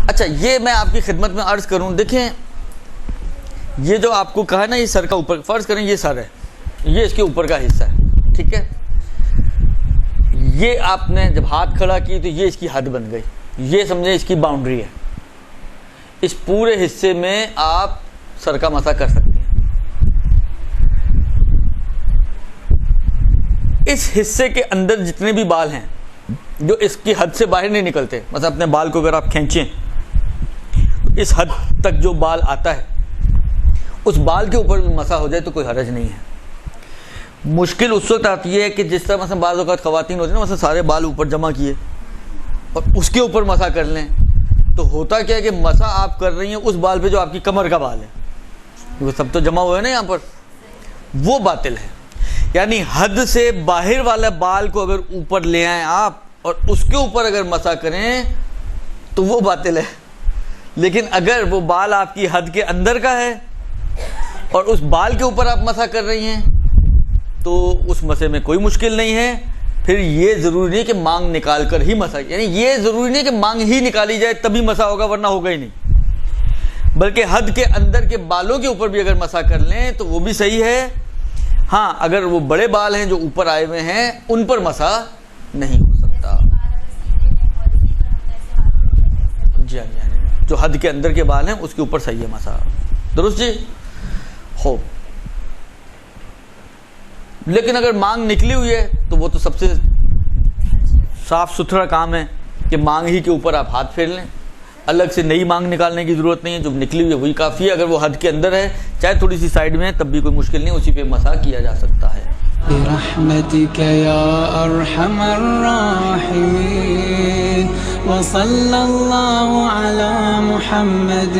اچھا یہ میں آپ کی خدمت میں عرض کروں، دیکھیں یہ جو آپ کو کہا نا یہ سر کا اوپر، فرض کریں یہ سر ہے، یہ اس کے اوپر کا حصہ ہے، ٹھیک ہے، یہ آپ نے جب ہاتھ کھڑا کی تو یہ اس کی حد بن گئی، یہ سمجھیں اس کی باؤنڈری ہے، اس پورے حصے میں آپ سر کا مسح کر سکتے ہیں۔ اس حصے کے اندر جتنے بھی بال ہیں جو اس کی حد سے باہر نہیں نکلتے، مثلا اپنے بال کو اگر آپ کھینچیں اس حد تک جو بال آتا ہے اس بال کے اوپر بھی مسح ہو جائے تو کوئی حرج نہیں ہے۔ مشکل اس وقت آتی ہے کہ جس طرح مثلا بعض اوقات خواتین ہوتی ہیں نا، مثلا سارے بال اوپر جمع کیے اور اس کے اوپر مسح کر لیں، تو ہوتا کیا ہے کہ مسح آپ کر رہی ہیں اس بال پہ جو آپ کی کمر کا بال ہے، وہ سب تو جمع ہوئے نا یہاں پر، وہ باطل ہے۔ یعنی حد سے باہر والا بال کو اگر اوپر لے آئیں آپ اور اس کے اوپر اگر مسح کریں تو وہ باطل ہے، لیکن اگر وہ بال آپ کی حد کے اندر کا ہے اور اس بال کے اوپر آپ مسح کر رہی ہیں تو اس مسح میں کوئی مشکل نہیں ہے۔ پھر یہ ضروری نہیں کہ مانگ نکال کر ہی مسح، یعنی یہ ضروری نہیں کہ مانگ ہی نکالی جائے تبھی مسح ہوگا ورنہ ہوگا ہی نہیں، بلکہ حد کے اندر کے بالوں کے اوپر بھی اگر مسح کر لیں تو وہ بھی صحیح ہے۔ ہاں اگر وہ بڑے بال ہیں جو اوپر آئے ہوئے ہیں ان پر مسح نہیں ہو سکتا۔ جی ہاں، جو حد کے اندر کے بال ہیں اس کے اوپر صحیح ہے مسح، درست جی ہو۔ لیکن اگر مانگ نکلی ہوئی ہے تو وہ تو سب سے صاف ستھرا کام ہے کہ مانگ ہی کے اوپر آپ ہاتھ پھیر لیں، الگ سے نئی مانگ نکالنے کی ضرورت نہیں ہے، جو نکلی ہوئی ہے وہی کافی ہے۔ اگر وہ حد کے اندر ہے چاہے تھوڑی سی سائڈ میں ہے تب بھی کوئی مشکل نہیں، اسی پہ مسح کیا جا سکتا ہے۔ برحمتك يا أرحم الراحمين وصلى الله على محمد